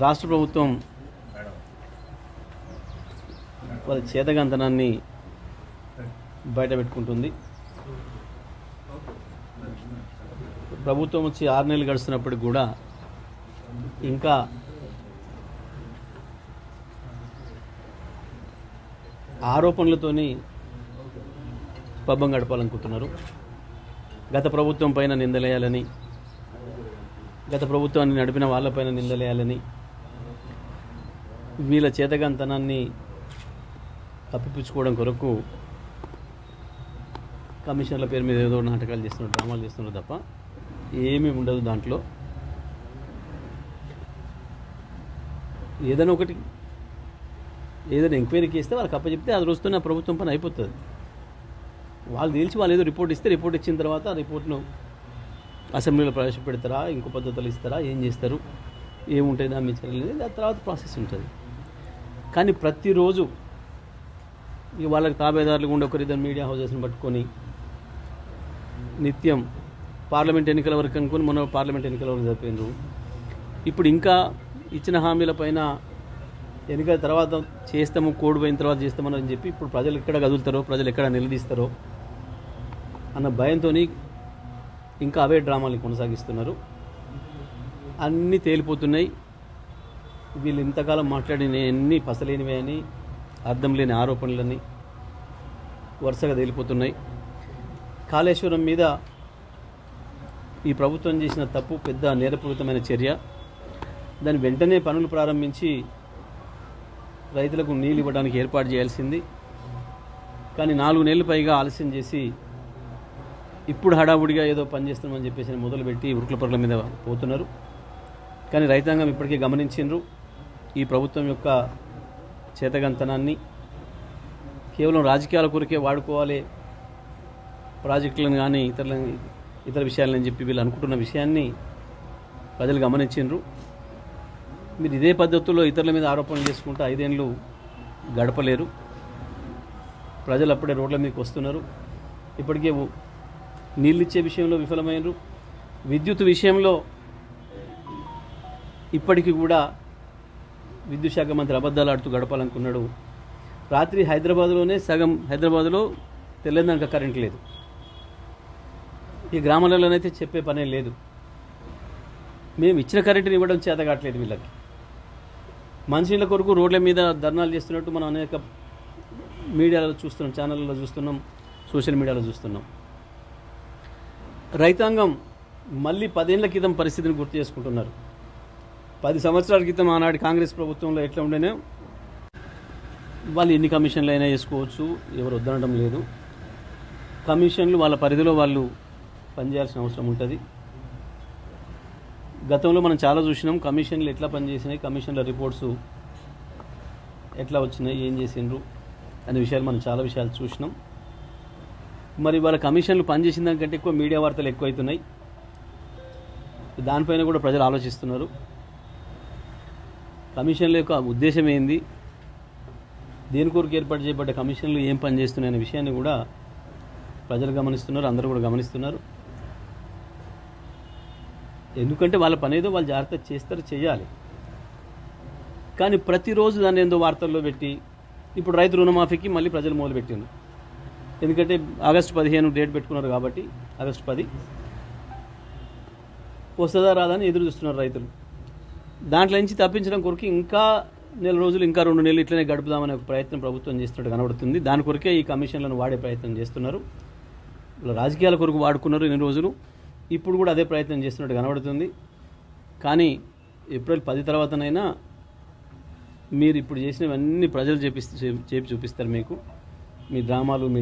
రాష్ట్ర ప్రభుత్వం వాళ్ళ చేతగంతనాన్ని బయటపెట్టుకుంటుంది. ప్రభుత్వం వచ్చి 6 నెలలు గడుస్తున్నప్పటికి కూడా ఇంకా ఆరోపణలతోని పబ్బం గడపాలనుకుంటున్నారు. గత ప్రభుత్వం పైన నిందలేయాలని, గత ప్రభుత్వాన్ని నడిపిన వాళ్ళపైన నిందలేయాలని, వీళ్ళ చేతగంతనాన్ని కప్పిపుచ్చుకోవడం కొరకు కమిషన్ల పేరు మీద ఏదో నాటకాలు చేస్తున్నారు, డ్రామాలు చేస్తున్నారు తప్ప ఏమీ ఉండదు. దాంట్లో ఏదైనా ఒకటి ఏదైనా ఎంక్వైరీ చేస్తే వాళ్ళకి అప్పచెప్తే అది రోజుతోనే ప్రభుత్వం పని అయిపోతుంది. వాళ్ళు తెలిసి వాళ్ళు ఏదో రిపోర్ట్ ఇస్తే రిపోర్ట్ ఇచ్చిన తర్వాత ఆ రిపోర్ట్ను అసెంబ్లీలో ప్రవేశపెడతారా, ఇంకో పద్ధతులు ఇస్తారా, ఏం చేస్తారు, ఏముంటుంది దాని చర్యలు, దాని తర్వాత ప్రాసెస్ ఉంటుంది. కానీ ప్రతిరోజు ఇక వాళ్ళకి తాబేదారులు ఉండే ఒకరిద్దరు మీడియా హౌజెస్ని పట్టుకొని నిత్యం పార్లమెంట్ ఎన్నికల వరకు అనుకుని మొన్న పార్లమెంట్ ఎన్నికల వరకు జరిపోయినారు. ఇప్పుడు ఇంకా ఇచ్చిన హామీల పైన ఎన్నికల తర్వాత చేస్తాము, కోడ్ పోయిన తర్వాత చేస్తామని చెప్పి ఇప్పుడు ప్రజలు ఎక్కడ కదులుతారో, ప్రజలు ఎక్కడ నిలదీస్తారో అన్న భయంతో ఇంకా అవే డ్రామాలు కొనసాగిస్తున్నారు. అన్నీ తేలిపోతున్నాయి. వీళ్ళు ఇంతకాలం మాట్లాడిన అన్నీ పసలేనివే అని, అర్థం లేని ఆరోపణలని వరుసగా తేలిపోతున్నాయి. కాళేశ్వరం మీద ఈ ప్రభుత్వం చేసిన తప్పు పెద్ద నేరపూరితమైన చర్య. దాని వెంటనే పనులు ప్రారంభించి రైతులకు నీళ్ళు ఇవ్వడానికి ఏర్పాటు చేయాల్సింది. కానీ 4 నెలలు పైగా ఆలస్యం చేసి ఇప్పుడు హడావుడిగా ఏదో పనిచేస్తున్నామని చెప్పేసి మొదలుపెట్టి ఉరుకుల పరుగుల మీద పోతున్నారు. కానీ రైతాంగం ఇప్పటికే గమనించిండ్రు ఈ ప్రభుత్వం యొక్క చేతగంతనాన్ని. కేవలం రాజకీయాల కొరకే వాడుకోవాలి ప్రాజెక్టులను కానీ ఇతర విషయాలని చెప్పి వీళ్ళు అనుకుంటున్న విషయాన్ని ప్రజలు గమనించిండ్రు. మీరు ఇదే పద్ధతుల్లో ఇతరుల మీద ఆరోపణలు చేసుకుంటూ 5 ఏళ్ళు గడపలేరు. ప్రజలు అప్పుడే రోడ్ల మీదకి వస్తున్నారు. ఇప్పటికే నీళ్ళిచ్చే విషయంలో విఫలమైనరు. విద్యుత్ విషయంలో ఇప్పటికీ కూడా విద్యుత్ శాఖ మంత్రి అబద్ధాలు ఆడుతూ గడపాలనుకున్నాడు. రాత్రి హైదరాబాద్లోనే సగం హైదరాబాద్లో తెల్లందాక కరెంట్ లేదు. ఈ గ్రామాలలోనైతే చెప్పే పనే లేదు. మేము ఇచ్చిన కరెంటుని ఇవ్వడం చేత కావట్లేదు వీళ్ళకి. మనుషుల కొరకు రోడ్ల మీద ధర్నాలు చేస్తున్నట్టు మనం అనేక మీడియాలో చూస్తున్నాం, ఛానళ్ళలో చూస్తున్నాం, సోషల్ మీడియాలో చూస్తున్నాం. రైతాంగం మళ్ళీ 10 ఏళ్ల క్రితం పరిస్థితిని గుర్తు చేసుకుంటున్నారు. 10 సంవత్సరాల క్రితం ఆనాడు కాంగ్రెస్ ప్రభుత్వంలో ఎట్లా ఉండేనో వాళ్ళు ఎన్ని కమిషన్లు అయినా చేసుకోవచ్చు, ఎవరు వద్దనడం లేదు. కమిషన్లు వాళ్ళ పరిధిలో వాళ్ళు పనిచేయాల్సిన అవసరం ఉంటుంది. గతంలో మనం చాలా చూసినాం కమిషన్లు ఎట్లా పనిచేసినాయి, కమిషన్ల రిపోర్ట్స్ ఎట్లా వచ్చినాయి, ఏం చేసిండ్రు అనే విషయాలు మనం చాలా విషయాలు చూసినాం. మరి వాళ్ళ కమిషన్లు పనిచేసిన దానికంటే ఎక్కువ మీడియా వార్తలు ఎక్కువవుతున్నాయి. దానిపైన కూడా ప్రజలు ఆలోచిస్తున్నారు. కమిషన్ల యొక్క ఉద్దేశం ఏంది, దేని కొరకు ఏర్పాటు చేయబడ్డ కమిషన్లు ఏం పనిచేస్తున్నాయి అనే విషయాన్ని కూడా ప్రజలు గమనిస్తున్నారు, అందరూ కూడా గమనిస్తున్నారు. ఎందుకంటే వాళ్ళ పని ఏదో వాళ్ళు జాగ్రత్త చేస్తారు, చేయాలి. కానీ ప్రతిరోజు దాన్ని ఏందో వార్తల్లో పెట్టి ఇప్పుడు రైతు రుణమాఫీకి మళ్ళీ ప్రజలు మొదలుపెట్టిండ్రు. ఎందుకంటే ఆగస్టు 15 డేట్ పెట్టుకున్నారు కాబట్టి ఆగస్టు 10 వస్తుందా రాదని ఎదురు చూస్తున్నారు రైతులు. దాంట్లో నుంచి తప్పించడం కొరకు ఇంకా నెల రోజులు, ఇంకా 2 నెలలు ఇట్లనే గడుపుదామనే ఒక ప్రయత్నం ప్రభుత్వం చేస్తున్నట్టు కనబడుతుంది. దాని కొరకే ఈ కమిషన్లను వాడే ప్రయత్నం చేస్తున్నారు. రాజకీయాల కొరకు వాడుకున్నారు ఇన్ని రోజులు, ఇప్పుడు కూడా అదే ప్రయత్నం చేస్తున్నట్టు కనబడుతుంది. కానీ ఏప్రిల్ 10 తర్వాతనైనా మీరు ఇప్పుడు చేసినవన్నీ ప్రజలు చేపి చూపిస్తారు. మీకు మీ డ్రామాలు, మీ